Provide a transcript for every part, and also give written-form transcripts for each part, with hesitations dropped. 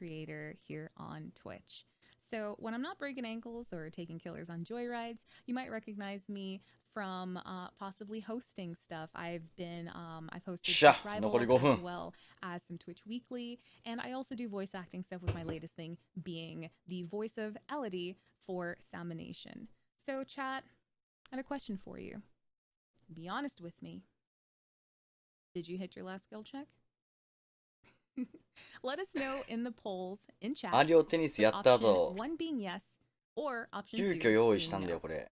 creator here on Twitch. So when I'm not breaking ankles or taking killers on joyrides, you might recognize me from possibly hosting stuff. I've hosted Twitch Rivals as well as some Twitch Weekly, and I also do voice acting stuff with my latest thing being the voice of Elodie for Salmonation. So chat, I have a question for you. Be honest with me. Did you hit your last skill check? Let us know in the polls in chat. マリオテニスやった後、Option 1 being yes or option 急 2遽用意 being したんだ no. よ、これ。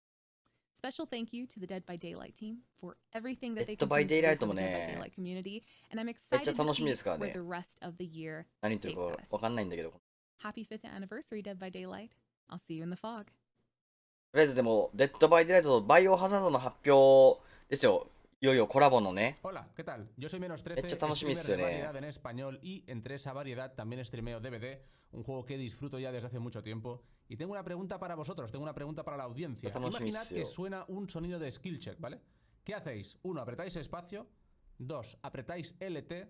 Special thank you to the Dead by Daylight team for everything that they Dead by continue to do Daylight for も the Dead by ね、 Daylight community, and I'm めっちゃ excited 楽 to しみです see から where ね。 the rest of the year 何言ってる takes か us. わかんないんだけど。と Happy 5th anniversary, Dead by Daylight. I'll see you in the fog. りあえずでも、デッドバイデイライトとバイオハザードの発表ですよ。いよいよコラボのね。 Hola, ¿qué tal? Yo soy Menos 13, めっちゃ楽しみっすよ streamer ね。 de variedad en español y entre esa variedad también streameo DBD, un juego que disfruto ya desde hace mucho tiempo. Y tengo una pregunta para vosotros, tengo una pregunta para la audiencia. Imaginad que suena un sonido de skill check, ¿vale? ¿Qué hacéis? 1, apretáis espacio. 2, apretáis LT.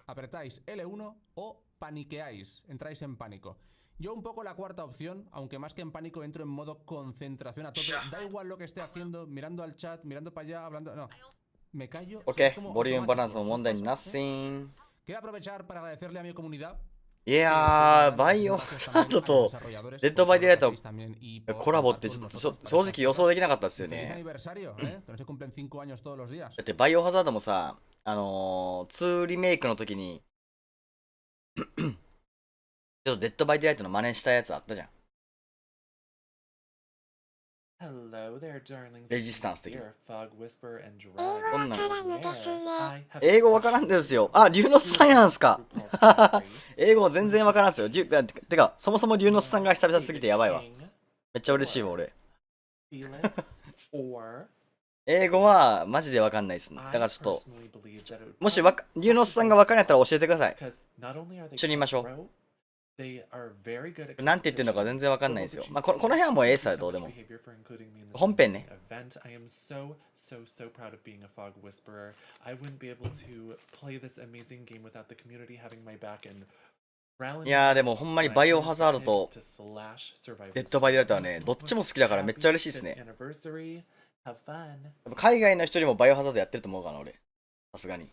Apretáis L1 o paniqueáis, entráis en pánico. Yo un poco la cuarta opción, aunque más que en pánico entro en modo concentración a tope. Da igual lo que esté haciendo, mirando al chat, mirando para allá, hablando... No, me callo. OK、ボリュームバランスの問題なしん。 Quiero aprovechar para agradecerle a mi comunidad. いやー、バイオハザードとデッドバイデイライトコラボってちょっと正直予想できなかったですよね。だってバイオハザードもさ、2リメイクの時にちょっとデッドバイデイライトの真似したやつあったじゃん。レジスタンス的に。こんなん英語わからんですよ。あ、リュウノスさんやんすか。英語全然わからんすよ。てか、そもそもリュウノスさんが久々すぎてやばいわ。めっちゃ嬉しいわ、俺。英語はマジでわかんないですね。だからちょっと、もしリュウノスさんがわかんないったら教えてください。一緒に言いましょう。なんて言ってんのか全然わかんないですよ。まあ、この辺はもうエースだよ、どうでも。本編ね。いやーでもほんまにバイオハザードとデッドバイデイライトはね、どっちも好きだからめっちゃ嬉しいですね。海外の人にもバイオハザードやってると思うかな、俺。さすがに。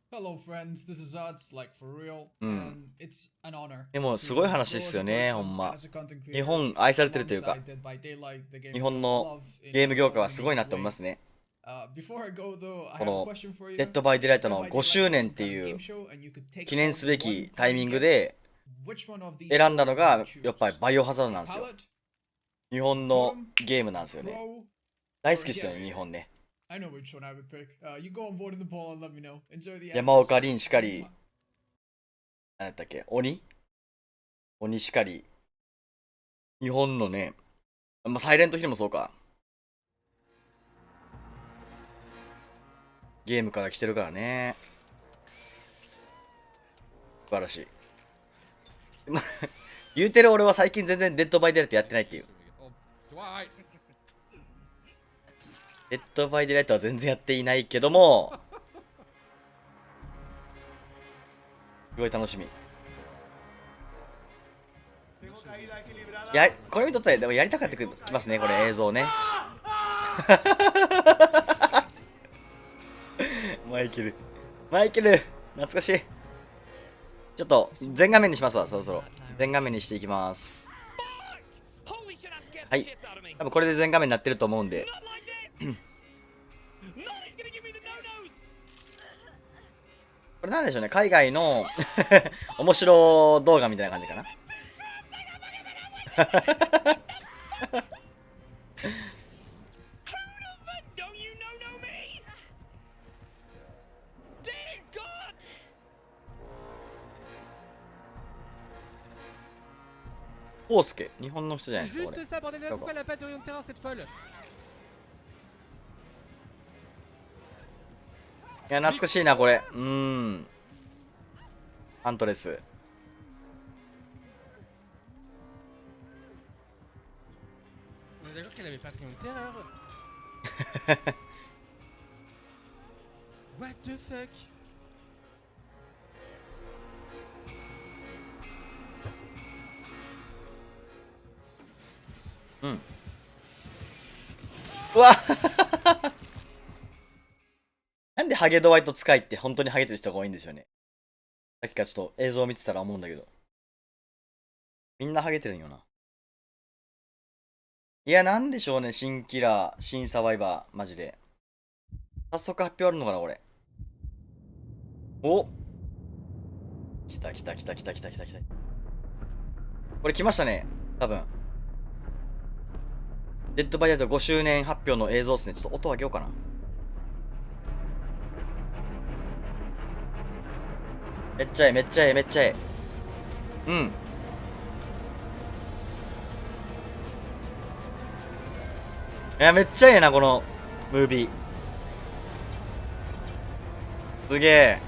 Hello friends, this is Odds, like for real, and it's an honor. でもすごい話ですよね、ほんま。日本愛されてるというか、日本のゲーム業界はすごいなって思いますね。このデッドバイデイライトの5周年っていう記念すべきタイミングで選んだのがやっぱりバイオハザードなんですよ。日本のゲームなんですよね。大好きですよね、日本ね。山岡凛しかり、何だったっけ、鬼しかり、日本のね、まあ、サイレントヒルもそうか。ゲームから来てるからね。素晴らしい。言うてる俺は最近全然デッドバイデイライトやってないっていう。デッドバイデイライトは全然やっていないけども、すごい楽しみ。これ見とったらでもやりたかったきますね、これ映像ね。マイケル懐かしい。ちょっと全画面にしますわ、そろそろ全画面にしていきます。はい、多分これで全画面になってると思うんでこれなんでしょうね、海外の面白動画みたいな感じかな。オースケ、日本の人じゃないですか、これ。いや、懐かしいな、これ。ハントレス。うん。うわなんでハゲドワイト使いって本当にハゲてる人が多いんですよね。さっきからちょっと映像を見てたら思うんだけど。みんなハゲてるんよな。いや、なんでしょうね、新キラー、新サバイバー、マジで。早速発表あるのかな、これ。お来た来た来た来た来た来た来た。これ来ましたね、多分。デッドバイデライト5周年発表の映像ですね。ちょっと音上げようかな。めっちゃええ、めっちゃええ、めっちゃええ。うん。いや、めっちゃええな、このムービー。すげえ。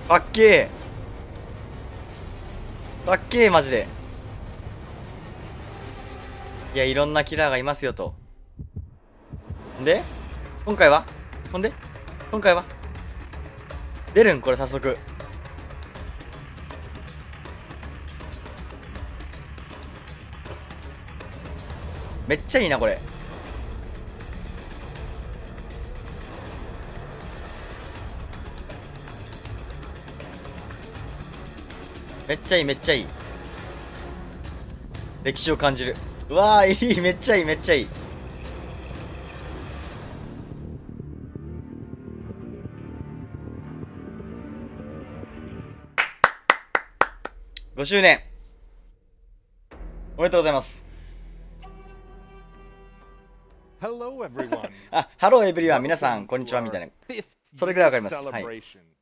かっけえ。かっけえ、マジで。いや、いろんなキラーがいますよと。で、今回は今回は出るんこれ早速。めっちゃいいな、これ。めっちゃいい、めっちゃいい。歴史を感じる。うわー、いい、めっちゃいい、めっちゃいい。5周年おめでとうございます。Hello, everyone. あ、ハローエブリワン、皆さん、こんにちは、みたいな。それぐらいわかります。はい。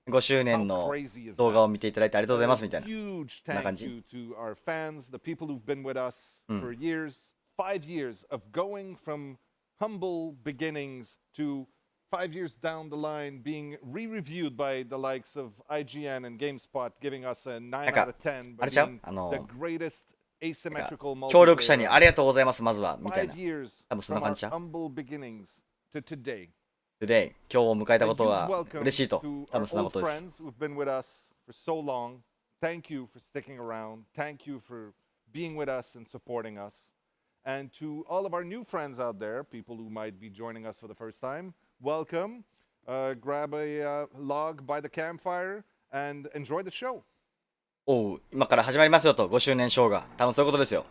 5周年の動画を見ていただいてありがとうございますみたいな。こんな感じ。5 years of going from humble beginnings to 5 years down the line being re-reviewed by the likes of IGN and GameSpot, giving us a 9 out of 10, but being the greatest asymmetrical multiplayer. 協力者にありがとうございます、まずは、みたいな。多分そんな感じちゃう。humble beginnings to today. Today、今日を迎えたことは嬉しいと。多分そんなことです。Thank you for sticking around. Thank you for being with us and supporting us. And to all of our new friends out there, people who might be joining us for the first time, welcome. Grab a log by the campfire and enjoy the show. おう、今から始まりますよと、5周年ショーが。多分そういうことですよ。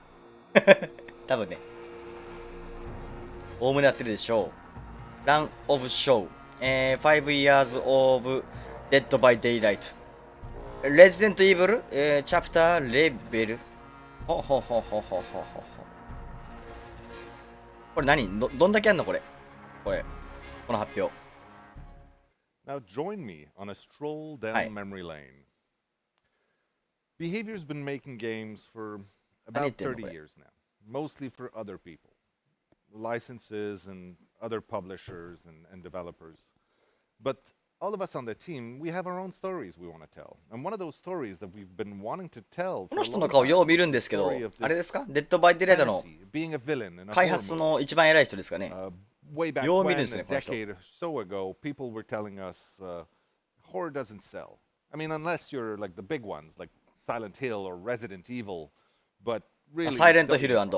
多分ね。おおむねやってるでしょう。Run of Show。5 years of Dead by Daylight。Resident Evil、Chapter Level。ほほほほほほほ。これ何どんだけあんのこれ。この発表。Now join me on a stroll down memory lane. Behavior's been making games for about 30 years now, mostly for other people, licenses and other publishers and developers. But all of us on the team, we have our own stories we want to tell. And one of those stories that we've been wanting to tell この人の顔よう見るんですけど、あれですかデッドバイディレータの開発の一番偉い人ですかね。よう見るんですね、この人。decade or so ago, people were telling us horror doesn't sell. I mean, unless you're like the big ones, like Silent Hill or Resident Evil, but really Silent Hill and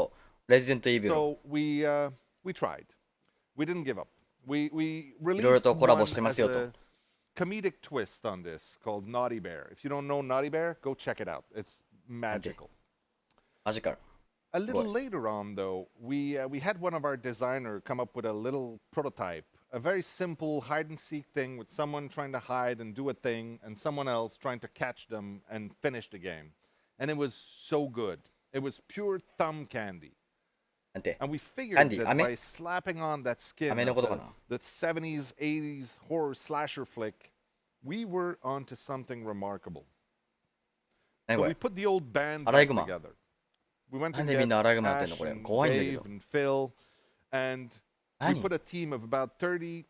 Resident Evil. So we tried. We didn't give up. We released one as a comedic twist on this called Naughty Bear. If you don't know Naughty Bear, go check it out. It's magical. Magical. A little later on, though, we had one of our designer come up with a little prototype, a very simple hide-and-seek thing with someone trying to hide and do a thing, and someone else trying to catch them and finish the game. And it was so good. It was pure thumb candy. And we figured that by slapping on that skin of that 70s, 80s horror slasher flick, we were onto something remarkable. So we put the old band back together. We went to get Ash and Dave and Phil, and we put a team of about 30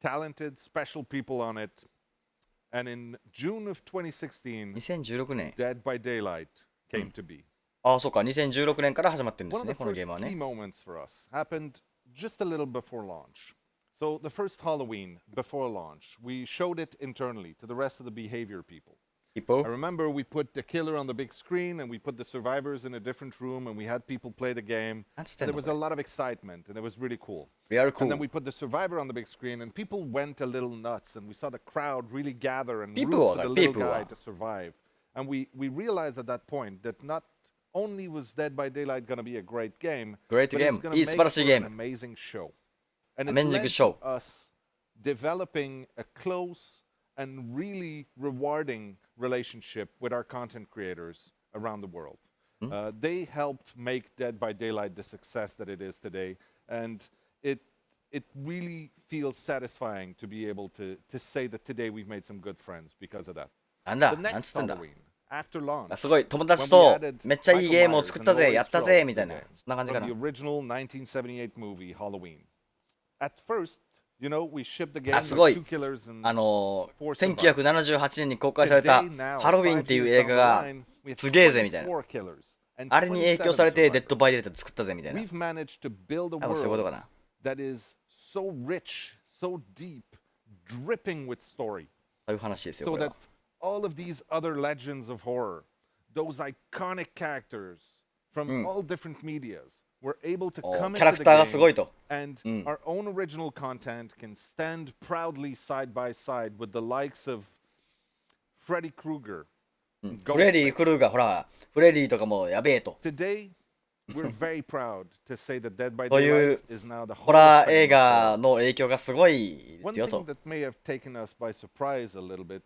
talented, special people on it. And in June of 2016, Dead by Daylight came to be. ああ、そうか、2016年から始まってるんですね、このゲームはね。One of the first key moments for us happened just a little before launch. So the first Halloween before launch, we showed it internally to the rest of the behavior people. people. I remember we put the killer on the big screen and we put the survivors in a different room and we had people play the game. There was a lot of excitement and it was really cool. Very cool. And then we put the survivor on the big screen and people went a little nuts and we saw the crowd really gather and root for the little guy to survive. And we realized at that point that not only was Dead by Daylight going to be a great game, but it was going to make for an amazing show. And it led to us developing a close and really rewarding relationship with our content creators around the world. They helped make Dead by Daylight the success that it is today, and it really feels satisfying to be able to say that today we've made some good friends because of that. The next Halloween, after launch, すごい友達とめっちゃいいゲームを作ったぜ、やったぜみたいな、そんな感じかな。 The original 1978 movie Halloween. At first, you know, we shipped the game with 2 killers and 1978年に公開されたハロウィンっていう映画がすげえぜみたいな。あれに影響されてデッドバイデイライト作ったぜみたいな。多分そういうことかな。That is so rich, so deep, dripping with story. そういう話ですよ。 So that all of these other legends of horror, those iconic characters from all different medias, were able to come into the game, and our own original content can stand proudly side by side with the likes of Freddy Krueger. フレディ・クルーガー、ほら、フレディとかもやべえと。 Today, we're very proud to say that Dead by Daylight is now the ホラー映画の影響がすごいですよと。 One thing that may have taken us by surprise a little bit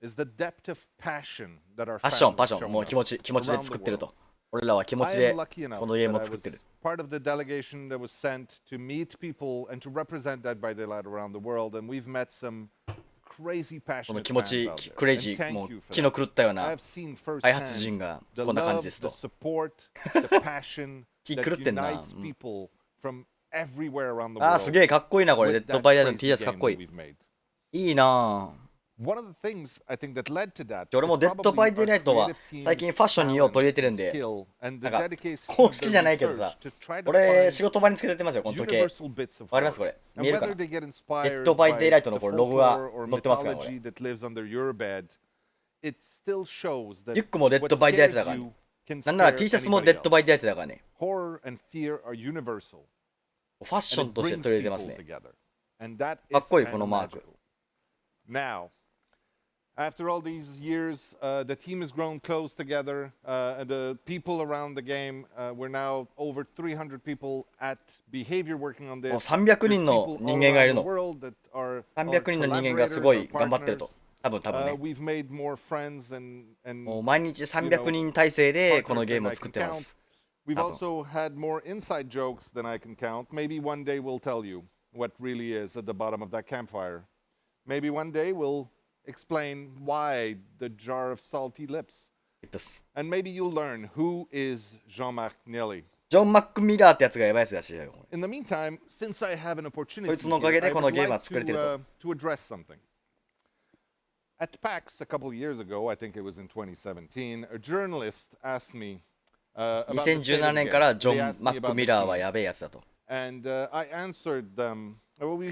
is the depth of passion that our パッ fans ション、 have パッション、 shown もう us 気持ちで around 作っ the てる world. と。俺らは気持ち I で am lucky enough このゲーム that を I 作ってる。 was part of the delegation that was sent to meet people and to represent Dead by Daylight around the world, and we've met some crazy この passionate 気持 fans ち out there. クレイ And ジー、 も thank う you for 気の that. 狂ったよう I な have seen 開発陣 firsthand が the こんな感 love, じです the と。 support, the passion 気 that 狂ってんな。 unites people from everywhere around the あー、す world げえかっこいいな、これ。デ with ッド that バイデイライトの crazy TS かっ game こい that い。 we've made. いいなぁ。 One of the things I think that led to that 俺もデッドバイデイライトは最近ファッションによう取り入れてるんで、なんか公式じゃないけどさ、俺仕事場につけてってますよ、この時計。わかりますこれ。見えるかな。デッドバイデイライトのこれロゴが載ってますから、これ。リュックもデッドバイデイライトだからね。なんなら T シャツもデッドバイデイライトだからね。ファッションとして取り入れてますね。かっこいい、このマーク。Now, after all these years, the team has grown close together. And the people around the game, we're now over 300 people at Behavior working on this. 300人の人間がいるの。300人の人間がすごい頑張ってると。多分ね。もう毎日300人体制でこのゲームを作ってます。We've also had more inside jokes than I can count. Maybe one day we'll tell you what really is at the bottom of that campfire. Maybe one day we'll explain why the jar of salty lips. And maybe you'll learn who is Jean-Marc Nelly. ジョン・マック・ミラーってやつがやばいやつだし。In the meantime, since I have an opportunity, こいつのおかげでこのゲームは作れてると。to address something. At PAX a couple of years ago, I think it was in 2017, a journalist asked me about the state of the game. 2017年からジョン・マック・ミラーはやべえやつだと。And I answered them. Well, we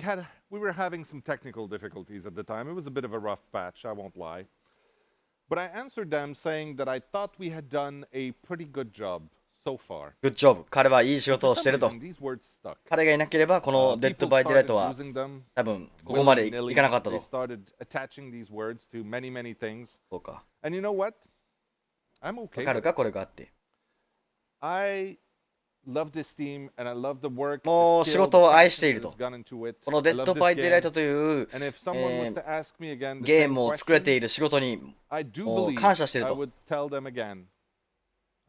were having some technical difficulties at the time. It was a bit of a rough patch, I won't lie. But I answered them saying that I thought we had done a pretty good job so far. Good job. 彼はいい仕事をしてると。彼がいなければこのデッドバイデイライトは多分ここまでいかなかったと。そうか。And you know what? I'm okay. わかるかこれがあって。Love this team and I love the work. もう仕事を愛していると。このデッドバイデイライトというゲームを作れている仕事にもう感謝していると。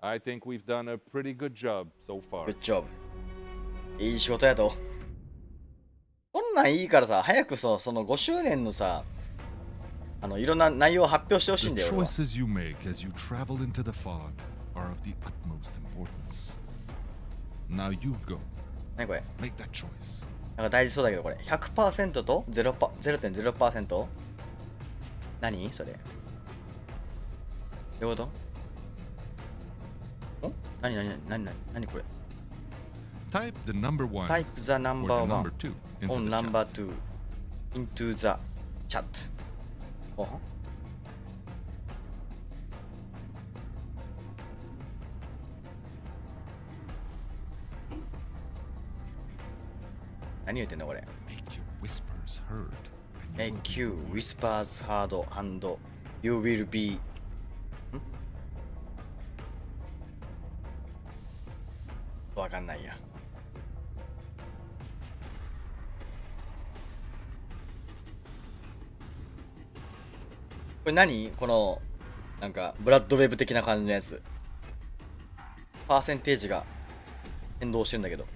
I think we've done a pretty good job so far. Good job. いい仕事やと。こんなんいいからさ、早くその5周年のさ、いろんな内容を発表してほしいんだよ。The choices you make as you travel into the fog are of the utmost importance. Now you go. 何これ Make that choice. なんか大事そうだけどこれ 100% と 0.0%? 何それどういうことん何これ Type the number 1 Type the number or the 1 number 2 into on the number chat. 2 into the chat. お何言ってんのこれ。Make your whispers heard. Make you whispers heard and you will be わかんないや。これ何このなんかブラッドウェブ的な感じのやつ。パーセンテージが変動してるんだけど。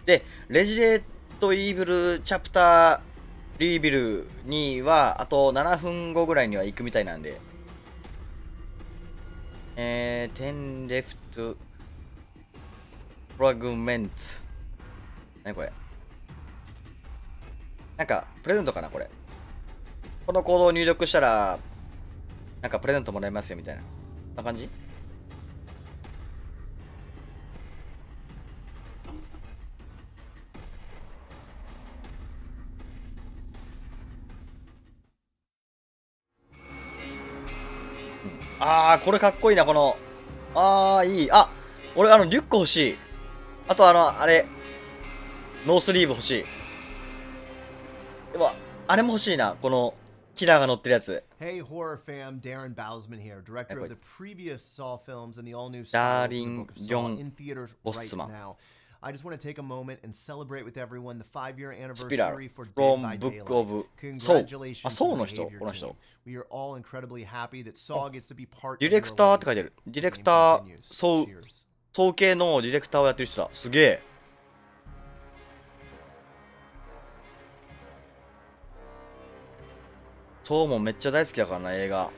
で、レジデントイーブルチャプターリービルにはあと7分後ぐらいには行くみたいなんで。10 left fragment。何これ。なんかプレゼントかなこれ。このコードを入力したらなんかプレゼントもらえますよみたいな。こんな感じ？あー、これかっこいいな、この。あー、いい。あ、俺、リュック欲しい。あと、あれ、ノースリーブ欲しい。でも、あれも欲しいな、この、キラーが乗ってるやつ。Hey, horror fam, Darren Bousman here, director of the previous Saw films and the all-new Saw in theaters right now. I just want to take a moment and celebrate with everyone the 5-year anniversary for Dead by Daylight. Congratulations to the Behavior team. We are all incredibly happy that Saw gets to be part of your ディレクターって書いてる。ディレクター、総計のディレクターをやってる人だ。すげえ。そうもめっちゃ大好きだからな、映画。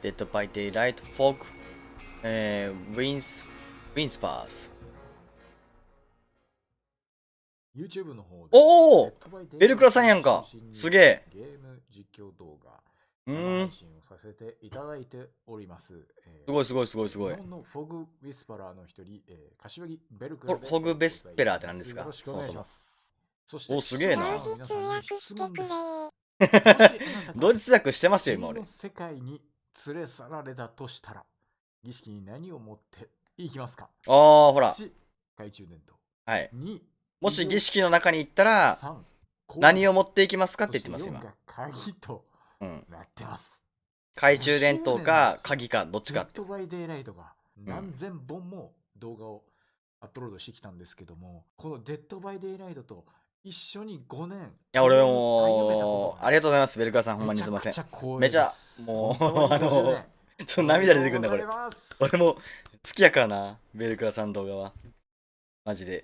Dead by Daylight Fog Whispers YouTube の方でおおベルクラさんやんか。すげえ。ゲーム実況動画配信をさせていただいております。すごいすごいすごいすごい。日本のフォグウィスパラーの一人、柏木ベルクラでフォグベスペラーって何ですか？よろしくお願いします。そしておすげえな。皆さんに質問です。同時通訳してますよ今俺。世界に連れ去られたとしたら儀式に何を持っていきますか？ああほら。1、懐中電灯。はい。2、もし儀式の中に行ったら何を持っていきますかって言ってます今。鍵となってます。懐中電灯か鍵かどっちか。デッドバイデイライトが何千本も動画をアップロードしてきたんですけども、このデッドバイデイライトと一緒に5年。いや俺もありがとうございますベルカーさん、ほんまにすいません。めちゃもうちょっと涙出てくるんだこれ。俺も好きやからなベルクラさんの動画はマジで。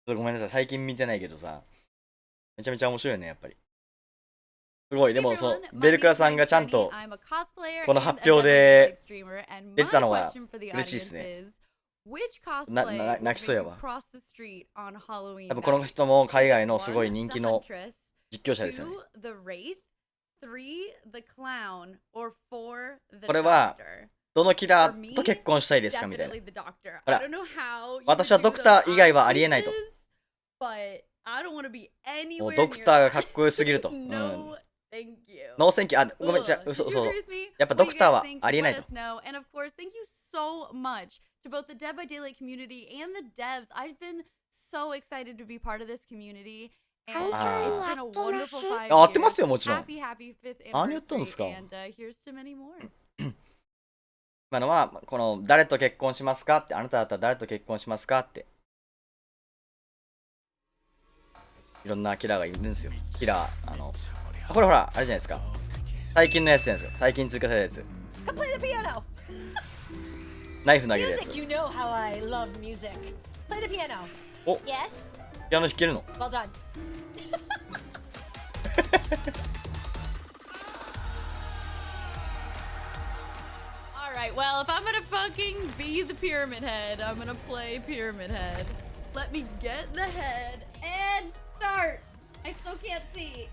ちょっとごめんなさい最近見てないけどさ、めちゃめちゃ面白いよねやっぱり。すごい。でもそのベルクラさんがちゃんとこの発表で出てたのは嬉しいですね。泣きそうやわ。多分この人も海外のすごい人気の実況者ですよね。これはどのキラーと結婚したいですかみたいな。ほら、私はドクター以外はありえないと。もうドクターがかっこよすぎると。ノーセンキュー。あ、ごめん、じゃ嘘。やっぱドクターはありえないと。To both the Dead by Daylight community and the devs. I've been so excited to be part of this community. And it's been a wonderful 5 years. 合ってますよ、もちろん。Happy 5th anniversary. 何言ったんですか？ And here's to many more. 今のは、この誰と結婚しますかって、あなただったら誰と結婚しますかって。いろんなキラーがいるんですよ。キラー、これほら、あれじゃないですか。最近のやつなんですよ。最近追加されたやつ。ナイフ投げるやつ。お、ピアノ弾けるの？Alright, well, if I'm gonna fucking be the Pyramid Head, I'm gonna play Pyramid Head. Let me get the head and start! I still can't see.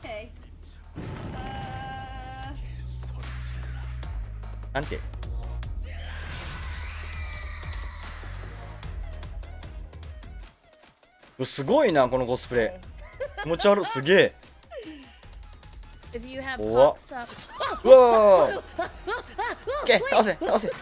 Okay. なんてすごいなこのコスプレ。気持ち悪い。すげえ。うわうわー、オッケー、倒せ倒せ。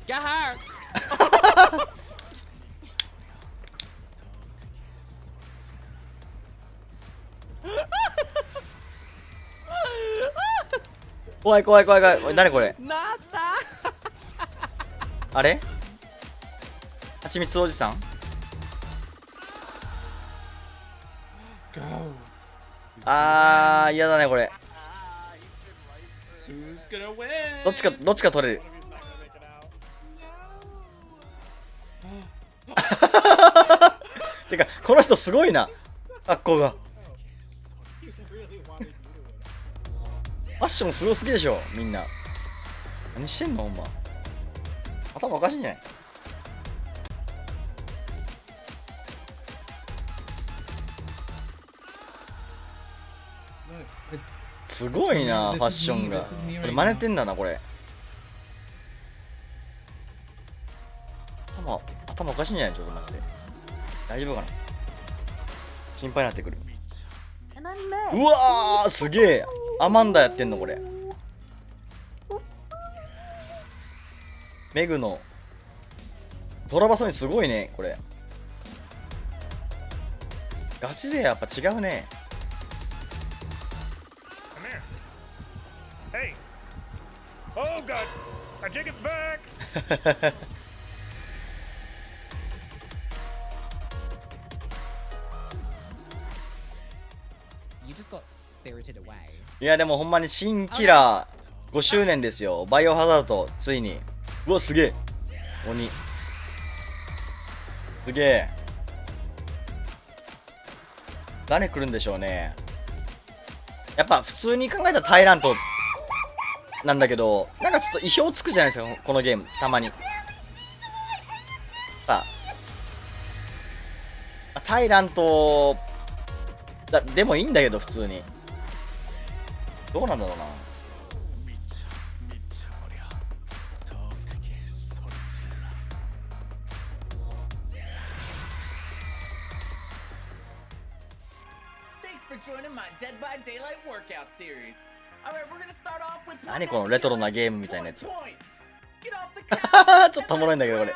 Got her. 怖い怖い怖い怖い。おい誰これ？なったあれ？はちみつおじさん？あー、嫌だねこれ。どっちか取れる。てかこの人すごいな、格好が。ファッションすごすぎでしょみんな。何してんのほんま。頭おかしいんじゃない？すごいなファッションが。これ真似てんだなこれ。頭おかしいんじゃない？ちょっと待って、大丈夫かな。心配になってくる。うわーすげえ、アマンダやってんのこれ。メグのトラバソニすごいねこれ。ガチ勢やっぱ違うね。Hey. Oh god. I take it back. いやでもほんまに新キラー5周年ですよ。バイオハザードついに。うわすげえ鬼すげえ。誰来るんでしょうね。やっぱ普通に考えたらタイラントなんだけど、なんかちょっと意表つくじゃないですかこのゲームたまに。さあタイラントでもいいんだけど普通に。どうなんだろうな。何このレトロなゲームみたいなやつ。ちょっとおもろいんだけどこれ。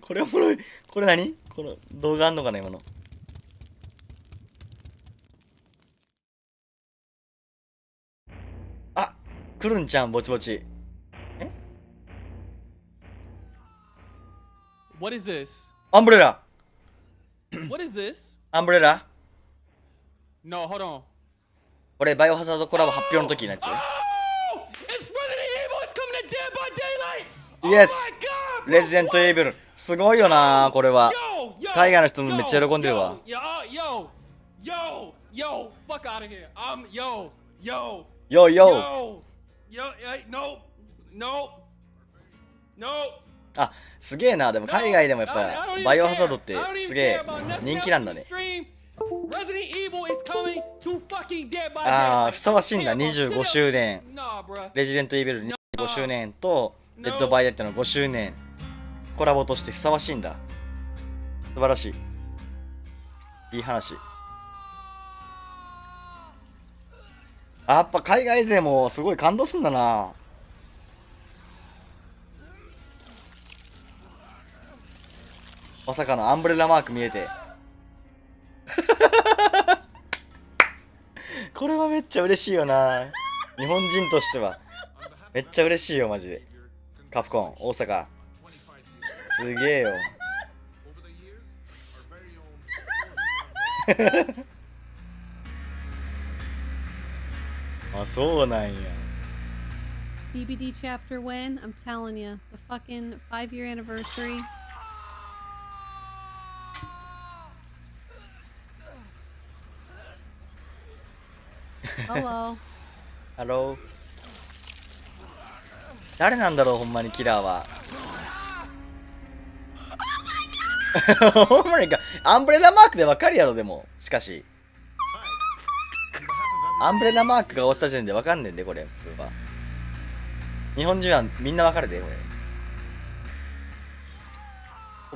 これおもろい。これ何？この動画あんのかな今の。あ、来るんちゃんぼちぼち。え？ What is this? アンブレラ。What is this? アンブレラ。No, hold on. これバイオハザードコラボ発表の時のやつ。Oh! It's Resident Evil! It's coming to Dead by Daylight! Yes! レジデントエイブル。すごいよなこれは。海外の人もめっちゃ喜んでるわ。Fuck out of here. Yo. Yo. No. あ、すげえな。でも海外でもやっぱバイオハザードってすげえ人気なんだね。ああ、ふさわしいんだ。25周年。レジデントイービル25周年とデッドバイデットの5周年コラボとしてふさわしいんだ。素晴らしい。いい話。あ、やっぱ海外勢もすごい感動すんだな。まさかのアンブレラマーク見えて。これはめっちゃ嬉しいよな。日本人としてはめっちゃ嬉しいよマジで。カプコン大阪すげえよ。あ、そうなんや。 DBD chapter win, I'm telling you, the fucking 5-year anniversary. Hello. Hello. 誰なんだろうほんまにキラーは。ほんまにかアンブレラマークでわかるやろ。でもしかしアンブレラマークが押した時点でわかんねんで、これ、普通は。日本人はみんなわかるで、これ。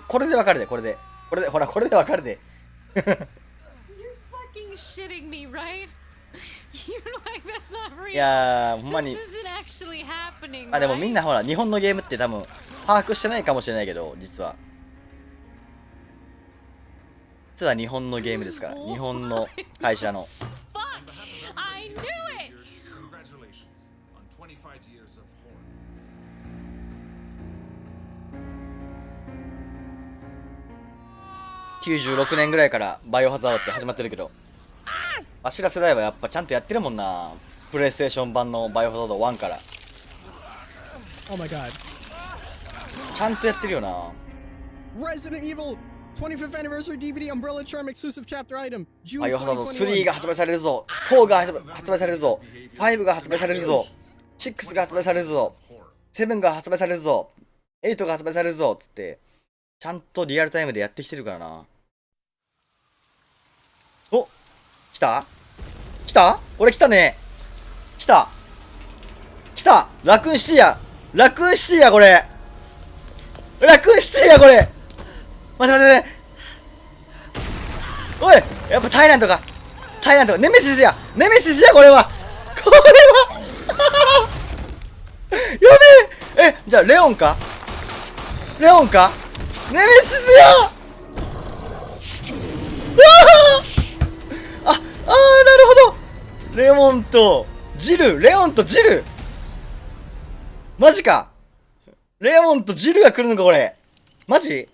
これでわかるで、これで。これで、ほら、これでわかるで。You're fucking shitting me, right? You're like, that's not real. いやー、ほんまに。This isn't actually happening, あ、でもみんなほら、日本のゲームって多分、把握してないかもしれないけど、実は。実は日本のゲームですから。日本の会社の。I knew it! Congratulations on 25 years of horror. 96年ぐらいからバイオハザードって始まってるけど、わしら世代はやっぱちゃんとやってるもんな。プレイステーション版のバイオハザード1から。Oh my god. ちゃんとやってるよな。Resident Evil 25th Anniversary DVD Umbrella Charm Exclusive Chapter Item. バイオハザード3が発売されるぞ。4が発売されるぞ。5が発売されるぞ。6が発売されるぞ。7が発売されるぞ。8が発売されるぞ。つって、ちゃんとリアルタイムでやってきてるからな。お、来た来たこれ来たね。来た来たラクーンシティやラクーンシティやこれラクーンシティやこれ待って待って待っておいやっぱタイランドかタイランドかネメシスやネメシスやこれはこれはやべえじゃあレオンかレオンかネメシスやああーなるほどレオンとジルレオンとジルマジかレオンとジルが来るのかこれマジ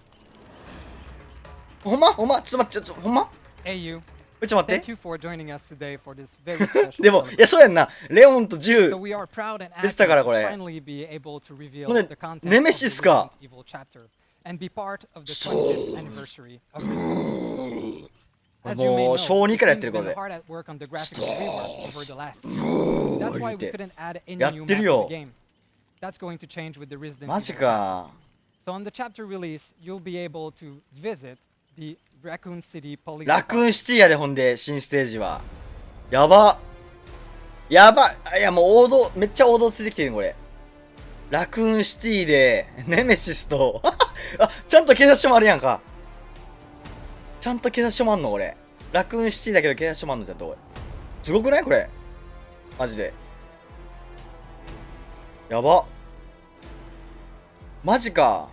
ほんまほんまちょっと待ってほんまHey you. ちょっと待って Thank you for joining us today for this very special でもいやそうやんなレオンとジル So we are proud and 出てたからこ happy れ to finally be able to reveal ほんで the content ネメシスか of the Resident Evil chapter and be part of the 25th anniversary of Resident Evil. As you may も know, う小2 the からやっ team's てるこ been れ hard at work on the graphics rework over the last year. That's why we couldn't add any やっ new て map る to よ the game. That's going to change with the Resident マジ Evil. か So on the chapter release, you'll be able to visit the Raccoon City Polygon. ラクーンシティやでほんで新ステージはやばやばいやもう王道めっちゃ王道ついてきてるこれラクーンシティでネメシスとあちゃんと警察署もあるやんかちゃんと警察署もあんのこれラクーンシティだけど警察署もあんのちゃんとこれすごくないこれマジでやばマジか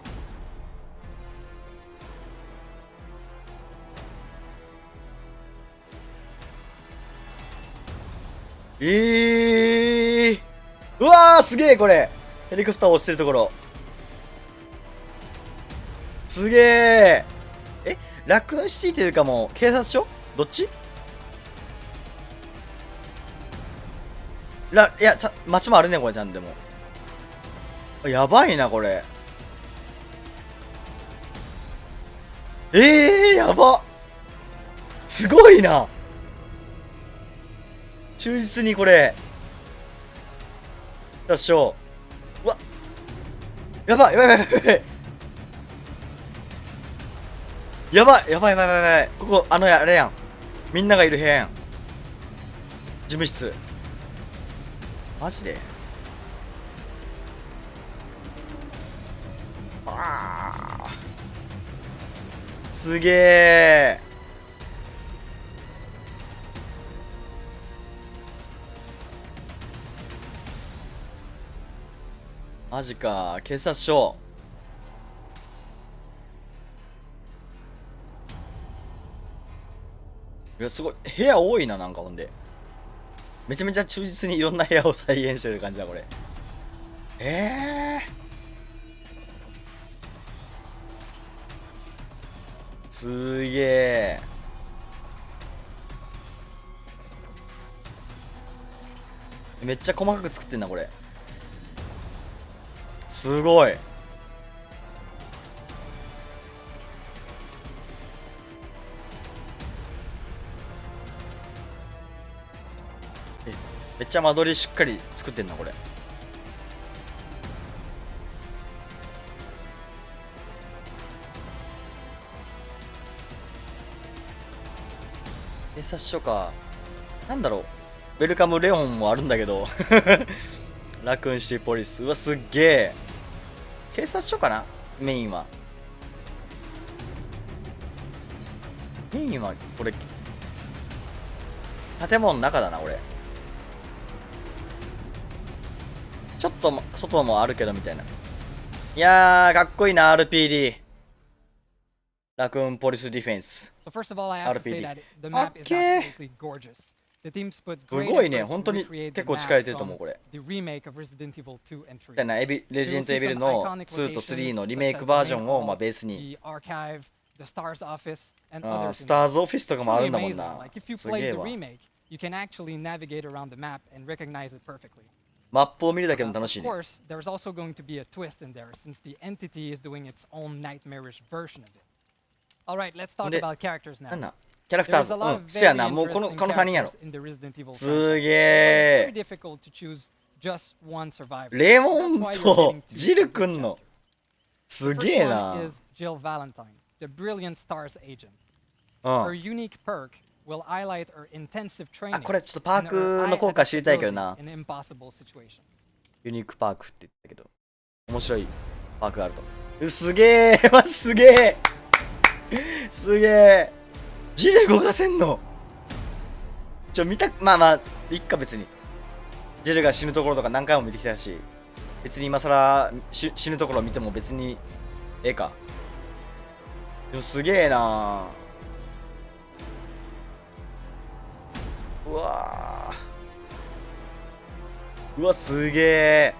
うわーすげえこれヘリコプター落ちてるところすげえラクーンシティというかもう警察署どっちいや街もあるねこれちゃんでもやばいなこれやばすごいな忠実にこれだっしょうわやばいやばいやばいやばいやばいやばいやばいここあれやんみんながいる部屋やん事務室マジですげえマジか警察署いやすごい部屋多いななんかほんでめちゃめちゃ忠実にいろんな部屋を再現してる感じだこれすげえめっちゃ細かく作ってんなこれすごいめっちゃ間取りしっかり作ってんなこれ警察署かなんだろうウェルカムレオンもあるんだけど。ラクーンシティポリス。うわ、すっげえ。警察署かなメインは。メインは、これ、建物の中だな、俺。ちょっと外もあるけどみたいな。いやー、かっこいいな、RPD。ラクーンポリスディフェンス。So first of all, I have to say RPD。that the map is absolutely gorgeous. The teams put す great ごいね、 effort 本 to 当に recreate 結 the 構力入れ map てると思う、 from これ。 the remake of Resident Evil 2 and 3. みたいな、レジェンドエビルの2と3のリメイクバージョンをまあベースに。The archive, the Stars Office, and あ others. スターズオフィスとかもあるんだもん It's really な amazing. Like if you すげ played え the わ。 remake, you can actually navigate around the map and recognize it perfectly. マップを見るだけでも楽 Of しいね。 course, there's also going to be a twist in there since the entity is doing its own nightmarish version of it. All right, let's talk で about characters now. なんだキャラクター There's ズ。a lot う of ん。せや very な、もうこの interesting 3人やろ。 characters in the Resident Evil す franchise. げ It's え。 very difficult to choose just one survivor. レモン That's why you're と getting two ジル in this くんの。 chapter. す The げえ first な。 one is Jill Valentine, the brilliant STARS agent. う Her ん。 unique perk will highlight her intensive あ、 training これちょっとパー and ク her の high 効果知りたいけど adaptability な。 in impossible situations. ユニークパークって言ったけど。面白いパークがあると。すげえ。マジすげえ。すげえ。ジル動かせんの見た、まあまあ、いっか別に。ジルが死ぬところとか何回も見てきたし、別に今更死ぬところを見ても別にええか。でもすげえな。うわー。うわ、すげえ。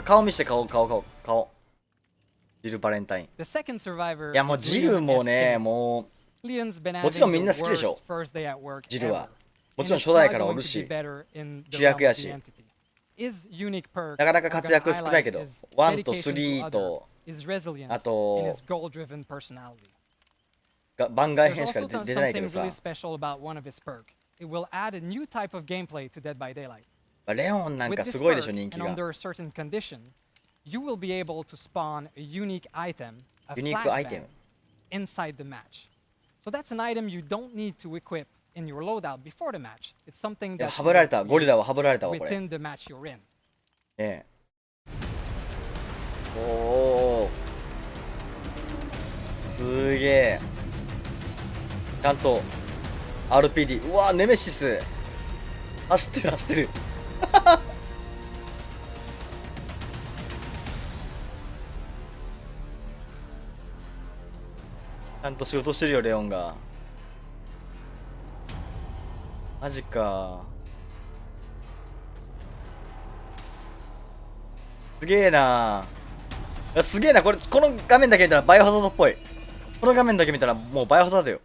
顔見して顔。ジル・バレンタイン。 The second survivor いやもう is ジル Leon もね、 S.K. も Leon's been もちろん having みんな the 好きでしょ worst first day at work ジルは。 ever. もちろん And 初代 it's から not おる going to し be better in the 主役 realm や of the し entity. His unique perk なかなか活躍少ないけど we're gonna highlight is 1と dedication to 3 other, と his resilience あと and his goal-driven personality. 番外 There's 編しか also 出てないけ something どさ really special about one of his perk. It will add a new type of gameplay to Dead by Daylight. レオンなん With か this すごいで perk, しょ人気 and が under a certain condition, you will be able to spawn a unique item, a ユニークアイテ flashbang, ム inside the match. So that's an item you don't need to equip in your loadout before the match. It's something いや that ハブられた you ゴリラはハブられたわこれ within the match you're in. ねえおーすげえちゃんと RPD うわネメシス走ってるちゃんと仕事してるよレオンがマジかすげえなすげえなこの画面だけ見たらバイオハザードっぽいこの画面だけ見たらもうバイオハザードよ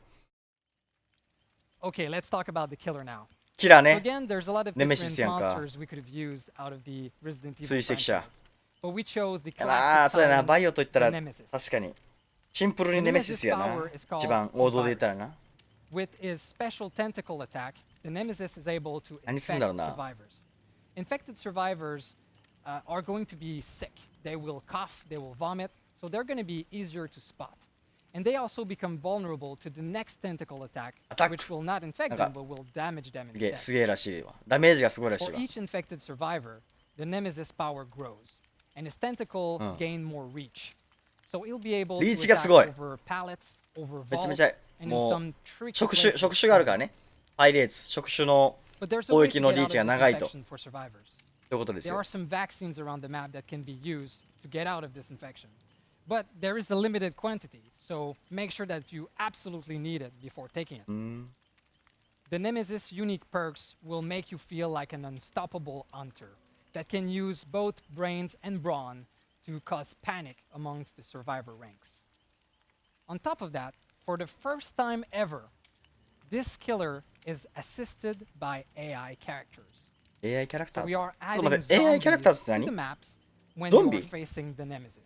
Okay, let's talk about the killer now. キラー So ね again, there's a lot of ネメシ different スやんか monsters we could have used out of the Resident Evil 追跡者 franchise. But we chose the ああ classic そうやな silent バイオと言ったら the Nemesis. 確かにシンプルにネメシスやな一番王道で言ったらな With his special tentacle attack, the Nemesis is able to 何すん infect だろうな survivors. Infected survivors are going to be sick. They will cough, they will vomit, so they're going to be easier to spot. And they also become vulnerable to the next tentacle attack, which will not infect them, but will damage them すげえ instead. すげえらしいわダメージがすごいらしい For わ each infected survivor, the Nemesis power grows, and his tentacle gain more reach. So he'll be able to リーチが attack すごい over pallets, over めちゃめ vaults, ちゃ and in も some う tricky 職 places. 種があるからねパイレーツ職種の But there's a 攻 way 撃 to の get リー out チが of this 長いと infection for survivors. ということです There よ are some vaccines around the map that can be used to get out of this infection. But there is a limited quantity, so make sure that you absolutely need it before taking it. The Nemesis unique perks will make you feel like an unstoppable hunter that can use both brains and brawn to cause panic amongst the survivor ranks. On top of that, for the first time ever, this killer is assisted by AI characters. AI キャラクタ So ー we ズ are ちょっと adding 待って AI キャラクターズって zombies to the 何 maps when ゾン you ビ are facing the Nemesis.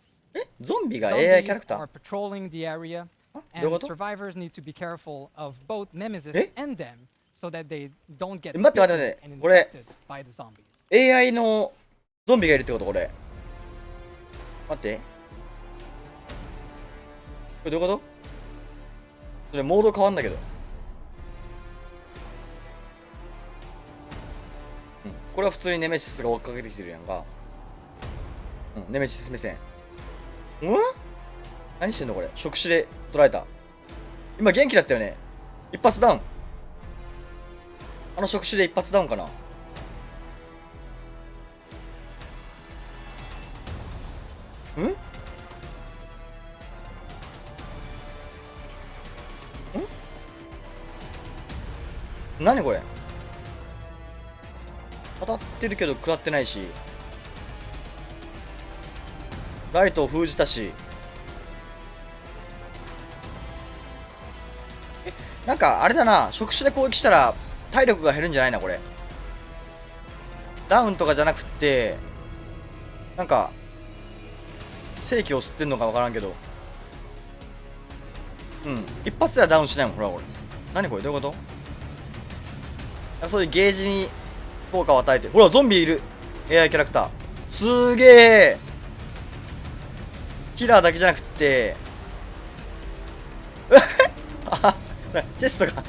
ゾンビが AI キャラ Zombies クタ are ー patrolling the area, どういうこ and と survivors need to be careful of both Nemesis え and them so that they don't get 待って待って bitten 待って and これ infected by the zombies. AI のゾンビがいるってことこれ待ってこれどういうことそれモード変わんだけど。これは普通にネメシスが追っかけてきてるやんか。ネメシス目線。何してんのこれ。触手で捉えた。今元気だったよね。一発ダウン。あの触手で一発ダウンかな。何これ。当たってるけど食らってないし、ライトを封じたし、なんかあれだな、触手で攻撃したら体力が減るんじゃないなこれ。ダウンとかじゃなくって、なんか正気を吸ってんのか分からんけど、一発ではダウンしないもん。ほらこれ何これ、どういうこと。そういうゲージに効果を与えて。ほらゾンビいる AI キャラクター。すーげえ。キラーだけじゃなくってチェストが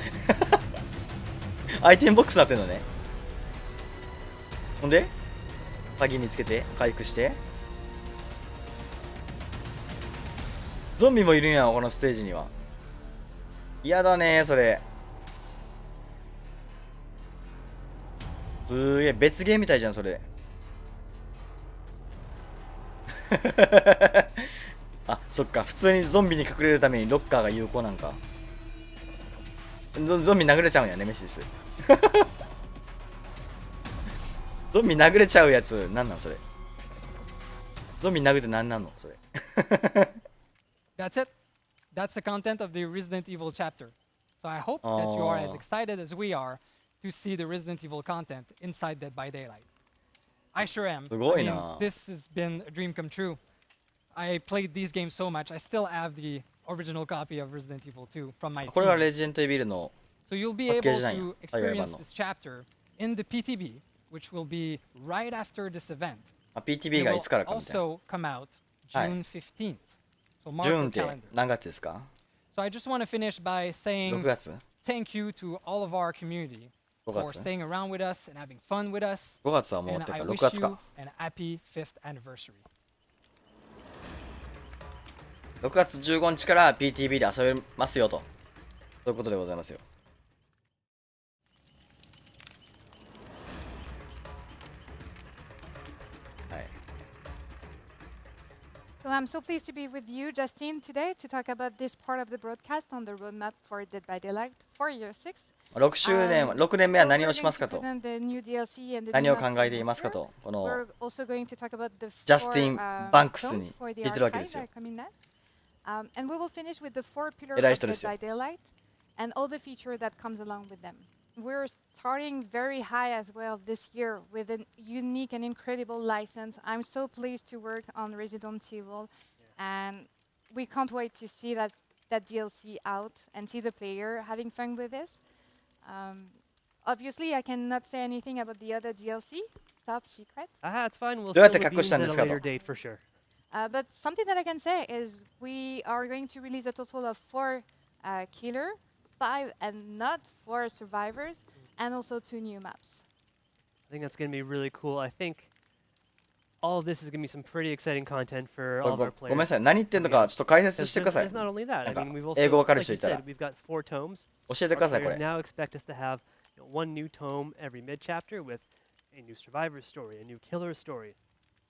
アイテムボックスになってんのね。ほんで鍵見つけて回復して。ゾンビもいるんやこのステージには。嫌だねそれ。すげえ別ゲーみたいじゃんそれあ、そっか。普通にゾンビに隠れるためにロッカーが有効なんか。ゾンビ殴れちゃうんやねメシスゾンビ殴れちゃうやつなんなんそれ。ゾンビ殴ってなんなんのそれThat's it. That's the content of the Resident Evil chapter. So I hope that you are as excited as we are to see the Resident Evil content inside Dead by Daylight. I sure am. I mean, this has been a dream come true. I played these games so much. I still have the original copy of Resident Evil 2 from my team. So you'll be able to experience this chapter in the PTB, which will be right after this event. It will also come out June 15th. So mark your calendar. So I just want to finish by saying thank you to all of our community for staying around with us and having fun with us. And I wish you an happy 5th anniversary. 6月15日から PTB で遊べますよと。そういうことでございますよ。はい。So I'm so pleased to be with you, Justine, today to talk about this part of the broadcast on the roadmap for Dead by Daylight for year 6. 6年目は何をしますかと。何を考えていますかと。このジャスティン・バンクスに聞いてるわけですよ。And we will finish with the 4 pillars of Dead by Daylight and all the feature that comes along with them. We're starting very high as well this year with a unique and incredible license. I'm so pleased to work on Resident Evil, and we can't wait to see that DLC out and see the player having fun with this. Obviously, I cannot say anything about the other DLC, top secret. It's fine. We'll see at a later date for sure. But something that I can say is we are going to release a total of 4 killer, 5 and not 4 survivors, and also 2 new maps. I think that's going to be really cool. I think all of this is going to be some pretty exciting content for all of our players. ごめんなさい。何言ってんのかちょっと解説してください。 It's not only that. I mean, we've also, 英語わかる like 人 you いたら said, we've got 4 tomes. 教えてくださいこれ。 Now expect us to have one new tome every mid-chapter with a new survivor story, a new killer story,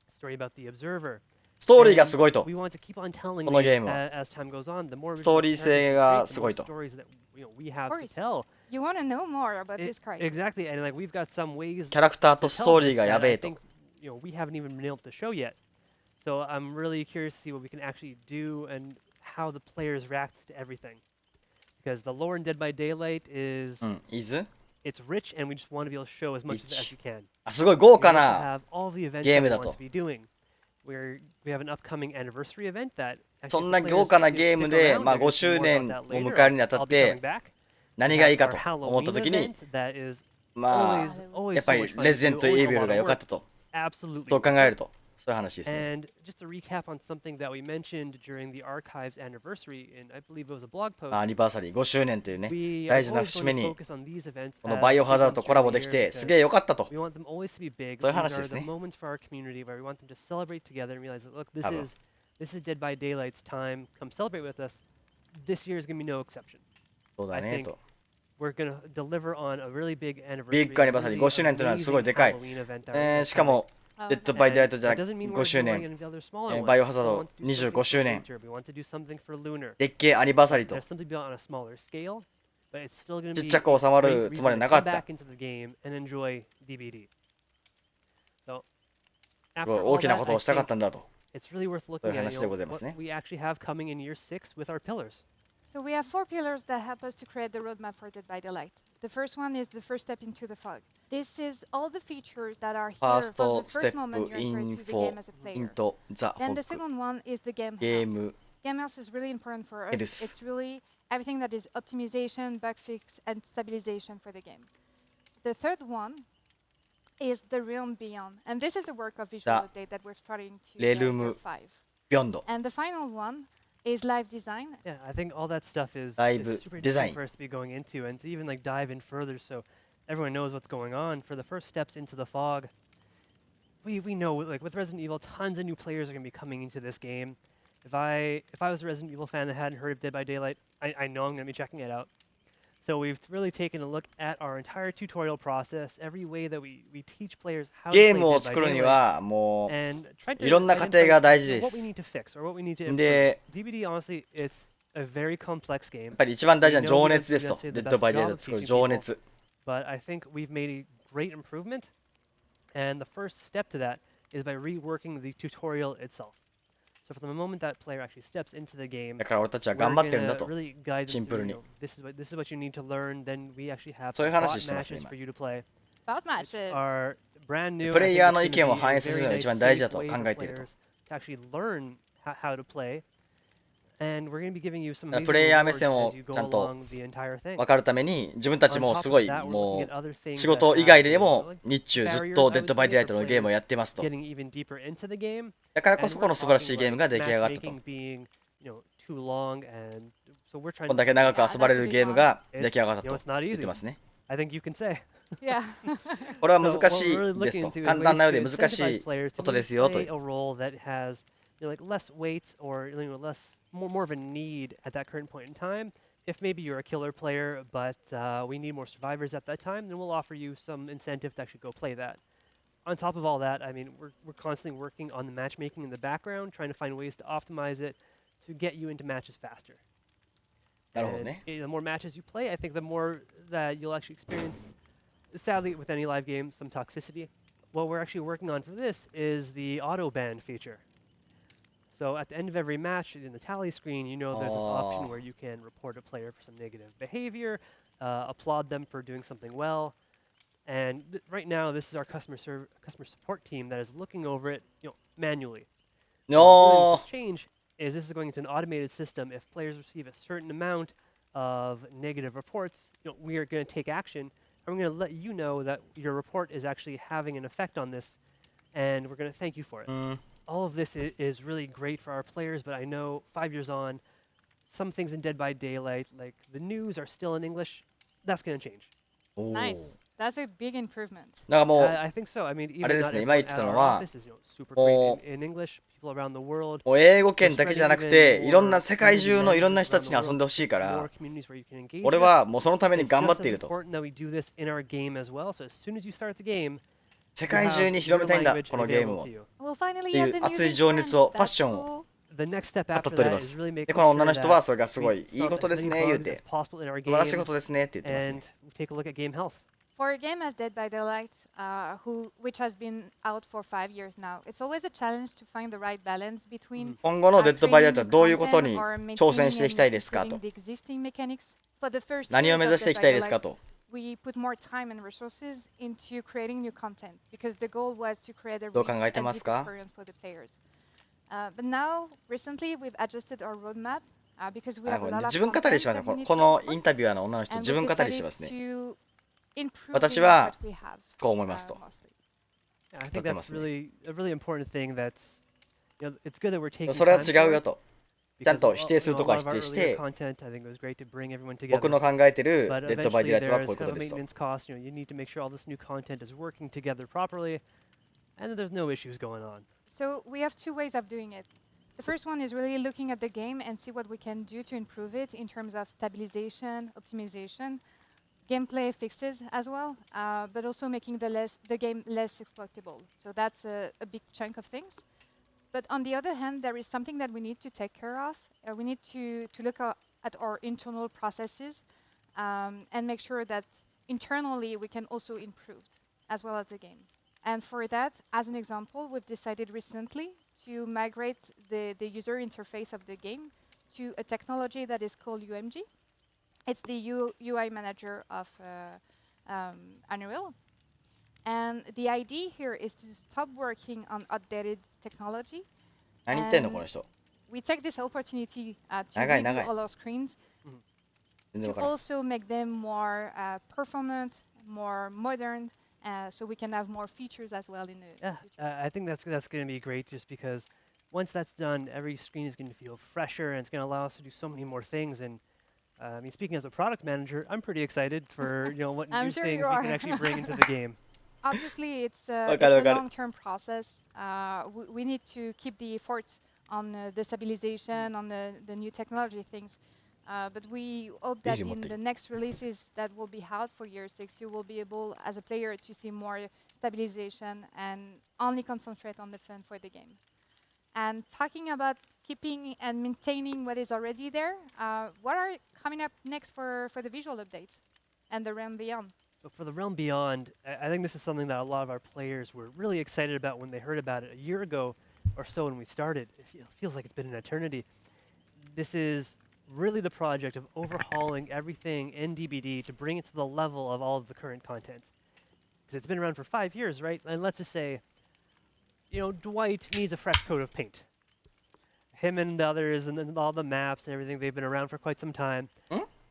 a story about the observer. ストーリーがすごいと。こ We want to keep on telling のゲームは。 as time goes on, the more ストーリー性がすごいと。 stories that we have to tell. You want to know more about this character. Exactly, and like we've got some ways キャラクターとストーリーがやべえと。 we haven't even been able to show yet. So I'm really curious to see what we can actually do and how the players react to everything. Because the lore in Dead by Daylight is it's rich, and we just want to be able to show as much as you can. すごい豪華な have all the events ゲーム that だ we と want to be doing. We have an upcoming anniversary event that そんな豪華なゲームで、まあ、5周年を迎えるにあたって何がいいかと思った時に、まあやっぱりレジデントイービルが良かったと。そう考えるとそういう話ですね。 And just to recap on something that we mentioned during the Archives anniversary, and I believe it was a blog post. アニバーサリー5周年というね、 We 大 are 事な always 節 going 目 to に focus on these events この as バイオハザード events とコラボ during で the き year てす because げえ良かったと。 we want them always to be big. そういう These 話 are です the ね。 moments for our community where we want them to celebrate together and realize that look, 多分。 this is Dead by Daylight's time. Come celebrate with us. This year is going to be no exception. そうだ I ね think と。 we're going to deliver on a really big ビ anniversary. ッグアニバーサリー5周年というのはすごいでかい。しかも、デッドバイデイライトじゃなくて5周年、バイオハザード25周年、でっけえアニバーサリーと。ちっちゃく収まるつもりはなかった。大きなことをしたかったんだと。そういう話でございますね。 So we have 4 pillars that help us to create the roadmap for Dead by Daylight. The first one is the first step into the fog. This is all the features that are here First from the first step moment you enter into the game as a player. into the Then the fog. second one is the game Game health. Game health is really important for us. Health. It's really everything that is optimization, bug fix, and stabilization for the game. The third one is the realm beyond, and this is a work of visual update that we're starting to year 5. Beyond. And the final one is live design. Yeah, I think all that stuff is super design. interesting for us to be going into and to even like dive in further so everyone knows what's going on. For the first steps into the fog, we know like with Resident Evil, tons of new players are going to be coming into this game. If I was a Resident Evil fan that hadn't heard of Dead by Daylight, I know I'm going to be checking it out. So we've really taken a look at our entire tutorial process, every way that we teach players how to play ゲームを作るにはも and ういろんな過程が大事で what we す。 need to fix or what we need to improve. で、 DBD honestly, it's a very complex game. やっぱり一番大事な情熱ですと。デッドバイデイライトを作る情熱。 But I think we've made a great improvement, and the first step to that is by reworking the tutorial itself. So from the moment that player actually steps into the game, だから俺たちは we're 頑張ってるんだ gonna と。 really guide シ them ンプル through, に。 you know, this is what you need to learn. Then we actually have そういう bot 話してますね matches 今。 for you to play. Boss matches. Are brand new. プレイヤーの I 意 think 見 it's を gonna 反 be 映 a する very のが nice 一番大事だ safe と way 考 for えていると。 players to actually learn how to play. And we're going to be giving you some だから amazing プレイヤー目 rewards 線を as you go ちゃんと along the entire thing. 分かるために自分たちも On top すご of い that, we're も looking at other う things 仕 that 事 have, 以外で you know, も like 日中ずっ barriers, と I デ would ッドバイ say, デイライ for トのゲームを players やってますと。 getting even deeper into the game. だからこ And そ we're この素晴らしい talking ゲームが出来上がったと。 matchmaking being, you know, too long, and so we're こ trying んだけ長く遊ばれるゲームが出来上がった It's, you know, と it's not 言っ easy. てますね。 I think you can say. Yeah. これは So 難 what し we're い really です looking と。 into 簡 is 単なよ ways う to で難し incentivize い players こ to と maybe ですよと play。a role that has, you know, like less weight or, you know, more of a need at that current point in time. If maybe you're a killer player, but we need more survivors at that time, then we'll offer you some incentive to actually go play that. On top of all that, I mean, we're constantly working on the matchmaking in the background, trying to find ways to optimize it to get you into matches faster. なるほど And ね。 the more matches you play, I think the more that you'll actually experience, sadly, with any live game, some toxicity. What we're actually working on for this is the auto ban feature. So at the end of every match, in the tally screen, you know there's this option where you can report a player for some negative behavior, applaud them for doing something well. And right now, this is our customer support team that is looking over it, you know, manually. No. This change is this is going into an automated system. If players receive a certain amount of negative reports, you know, we are going to take action, and we're going to let you know that your report is actually having an effect on this, and we're going to thank you for it. All of this is really great for our players, but I know 5 years on, some things in Dead by Daylight, like the news, are still in English. That's going to change. Nice. That's a big improvement. だからもう I think so. I mean, あ even れです not ね、今言っ everyone て at たの our は office is, you know, super も great in English. People around the world. う英語圏だけじゃなくていろんな世界中のいろんな人たちに遊んでほしいから More communities where you can engage 俺 with. はもうそのために It's 頑張 just ってい as ると。 important that we do this in our game as well. So as soon as you start the game, 世界中に広めたいんだ、このゲームを。 We'll finally ってい add う the news 熱い in 情熱を、 French. パッショ That's ンを cool. The next step 語 after っており that ま is す。 really で、 making この女の sure 人は that それがすごい we いいこと solve で as す many ね、言う bugs て as。possible in our 素晴らしい game, ことですねって言ってます and ね。 we take a look at game health. For a game as Dead by Daylight, which has been out for 5 years now, it's always a challenge to find the right balance between 今後のデッドバイデイライトは creating どう new いうことに content or 挑戦 maintaining していき and たいですかと improving。the existing mechanics. For the first 何を years 目 of 指してい Dead き by たいですか Daylight, と。 we put more time and resources into creating new content because the goal was to create a どう rich 考えて and ます deep か？ experience for the players. But now, recently, we've adjusted our roadmap because we あ have こ a れ lot of 自分語 content りします that we ね。 need こ to の support, インタビュアーの女の人、 and 自 we've 分語り decided しますね。 to improve 私は what we have, こう思いますと。 mostly. I think that's really a really important thing. That's it's good that we're taking. それは違うよと。ちゃんと否定するとこは否定して、僕の考えてるデッドバイデイライトはこういうことですと。You need to make sure all this new content is working together properly, and that there's no issues going on. So we have two ways of doing it. The first one is really looking at the game and see what we can do to improve it in terms of stabilization, optimization, gameplay fixes as well, but also making the game less exploitable. So that's a big chunk of things. But on the other hand, there is something that we need to take care of. We need to look at our internal processes and make sure that internally we can also improve as well as the game. And for that, as an example, we've decided recently to migrate the user interface of the game to a technology that is called UMG. It's the UI manager of Unreal. And the idea here is to stop working on outdated technology. We take this opportunity to redo all our screens, to also make them more performant, more modern, so we can have more features as well in the future. I think that's going to be great just because once that's done, every screen is going to feel fresher and it's going to allow us to do so many more things. And I mean, speaking as a product manager, I'm pretty excited for what new things we can actually bring into the game. Obviously, it's a long-term process. We need to keep the effort on the stabilization, on the new technology things. But we hope that in the next releases that will be out for year 6, you will be able, as a player, to see more stabilization and only concentrate on the fun for the game. And talking about keeping and maintaining what is already there, what are coming up next for the visual update and the Realm Beyond? So for the Realm Beyond, I think this is something that a lot of our players were really excited about when they heard about it a year ago or so when we started. It feels like it's been an eternity. This is really the project of overhauling everything in DBD to bring it to the level of all of the current content. Because it's been around for 5 years, right? And let's just say, Dwight needs a fresh coat of paint. Him and the others and all the maps and everything, they've been around for quite some time.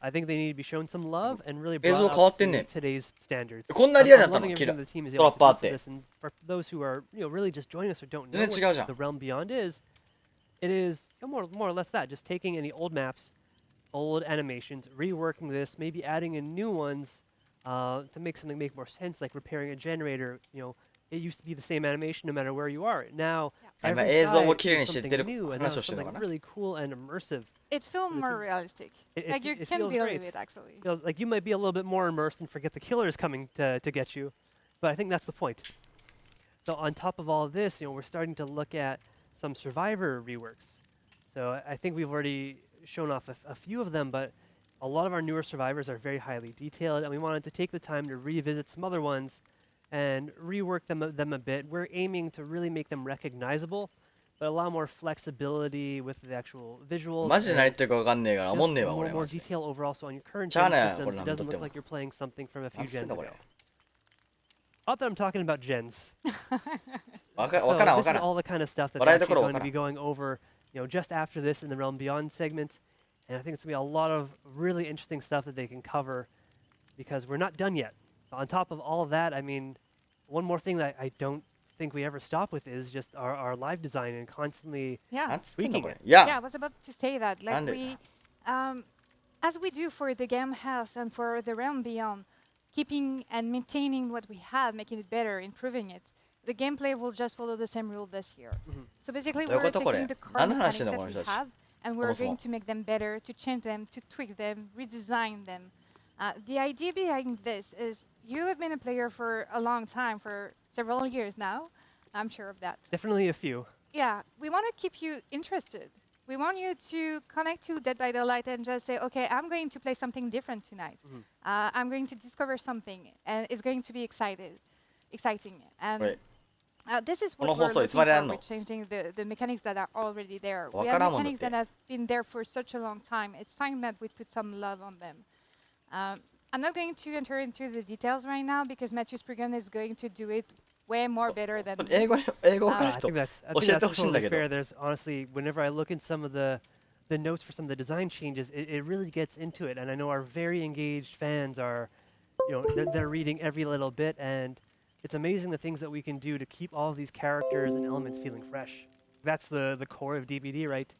I think they need to be shown some love and really brought up to today's standards. I'm loving everything the team is able to do for this. And for those who are really just joining us or don't know what the Realm Beyond is, it is more or less that, just taking any old maps, old animations, reworking this, maybe adding in new ones to make something make more sense, like repairing a generator. It used to be the same animation no matter where you are. Now, every side is something new and something really cool and immersive. It feels more realistic. Like you can deal with it, actually. Like you might be a little bit more immersed and forget the killers coming to get you, but I think that's the point. So on top of all of this, we're starting to look at some survivor reworks. So I think we've already shown off a few of them, but a lot of our newer survivors are very highly detailed, and we wanted to take the time to revisit some other ones and rework them a bit. We're aiming to really make them recognizable, but allow more flexibility with the actual visuals. More detail overall, so on your current gen systems, it doesn't look like you're playing something from a few gens ago. Not that I'm talking about gens. So this is all the kind of stuff that we're actually going to be going over, just after this in the Realm Beyond segment. And I think it's going to be a lot of really interesting stuff that they can cover because we're not done yet. On top of all of that, I mean, one more thing that I don't think we ever stop with is just our live design and constantly tweaking it. Yeah, I was about to say that. Like we, as we do for the Game House and for the Realm Beyond, keeping and maintaining what we have, making it better, improving it, the gameplay will just follow the same rule this year. So basically, we're taking the core mechanics that we have, and we're going to make them better, to change them, to tweak them, redesign them. The idea behind this is you have been a player for a long time, for several years now. I'm sure of that. Definitely a few. Yeah, we want to keep you interested. We want you to connect to Dead by Daylight and just say, okay, I'm going to play something different tonight. I'm going to discover something, and it's going to be exciting. And this is what we're looking for with changing the mechanics that are already there. We have mechanics that have been there for such a long time. It's time that we put some love on them. I'm not going to enter into the details right now because Matthew Spriggan is going to do it way more better than me. I think that's totally fair. There's honestly, whenever I look in some of the notes for some of the design changes, it really gets into it. And I know our very engaged fans are, they're reading every little bit. And it's amazing the things that we can do to keep all of these characters and elements feeling fresh. That's the core of DBD, right?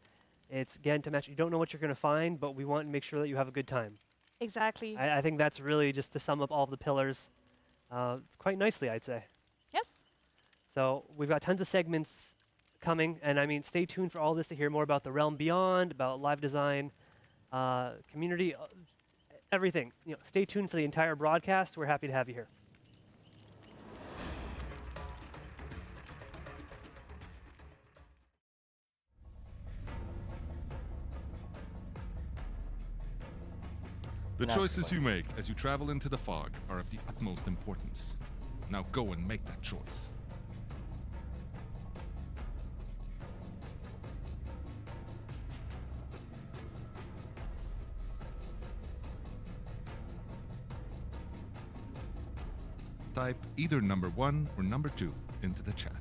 It's again to match. You don't know what you're going to find, but we want to make sure that you have a good time. Exactly. I think that's really just to sum up all of the pillars quite nicely, I'd say. Yes. So we've got tons of segments coming, and I mean, stay tuned for all this to hear more about the Realm Beyond, about live design, community, everything. You know, stay tuned for the entire broadcast. We're happy to have you here. The choices you make as you travel into the fog are of the utmost importance. Now go and make that choice. Type either number 1 or number 2 into the chat.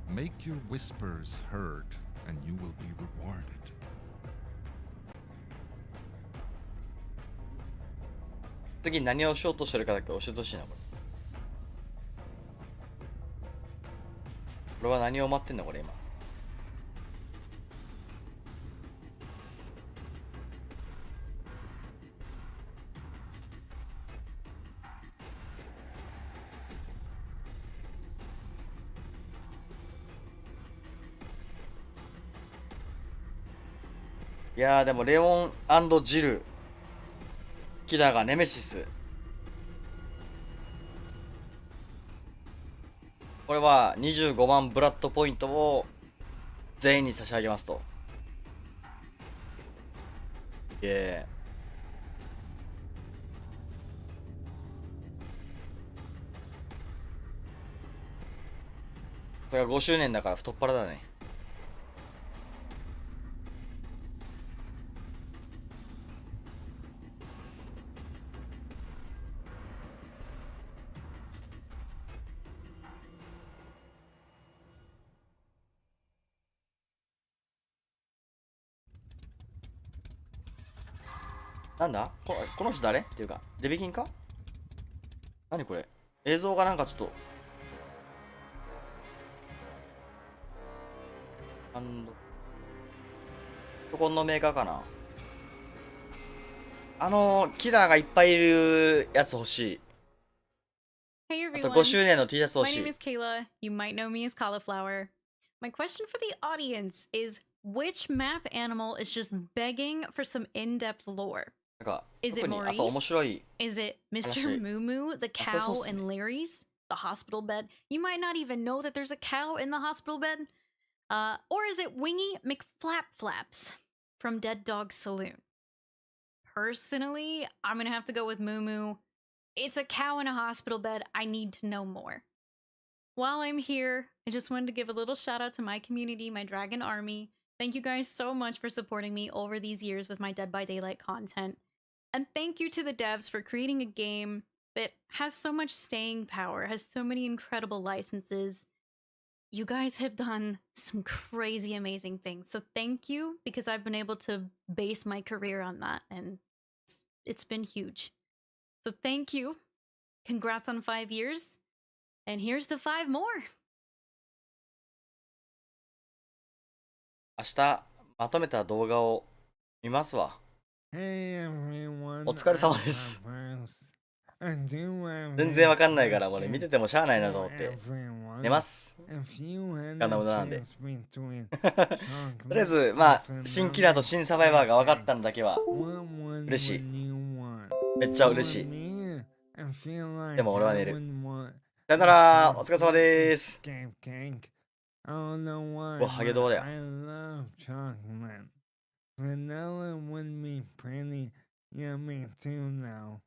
Make your whispers heard, and you will be rewarded. 次何をしようとしてるかだけ教えてほしいな、これ。これは何を待ってんのこれ今。いやーでもレオン&ジルキラーがネメシス、これは25万ブラッドポイントを全員に差し上げますと。それが5周年だから太っ腹だね。なんだ この人誰っていうか、デビキンか。何これ、映像がなんかちょっとパソコンのメーカーかな。キラーがいっぱいいるやつ欲しい。 Hey あと everyone, 5周年の T シャツ欲 my し name い。 is Kayla. You might know me as Cauliflower. My question for the audience is, which map animal is just begging for some in-depth lore? なんか Is it 特にあと面 Maurice? 白い Is it 話。 Mr. Moo Moo, the あ、そうそう cow っすね。 in Larry's, the hospital bed? You might not even know that there's a cow in the hospital bed. Or is it Wingy McFlapflaps from Dead Dog Saloon? Personally, I'm gonna have to go with Moo Moo. It's a cow in a hospital bed. I need to know more. While I'm here, I just wanted to give a little shout out to my community, my Dragon Army. Thank you guys so much for supporting me over these years with my Dead by Daylight content. And thank you to the devs for creating a game that has so much staying power, has so many incredible licenses. You guys have done some crazy amazing things. So thank you, because I've been able to base my career on that, and it's been huge. So thank you. Congrats on 5 years. And here's to 5 more. 明日まとめた動画を見ますわ。お疲れ様です。全然わかんないから、これ見ててもしゃあないなと思って寝ます。ガンダムなんで。とりあえず、まあ、新キラーと新サバイバーが分かったのだけは嬉しい。めっちゃ嬉しい。でも俺は寝る。さよなら、お疲れ様です。お、ハゲ動だよ。Vanilla wouldn't be pretty. Yeah, me too now.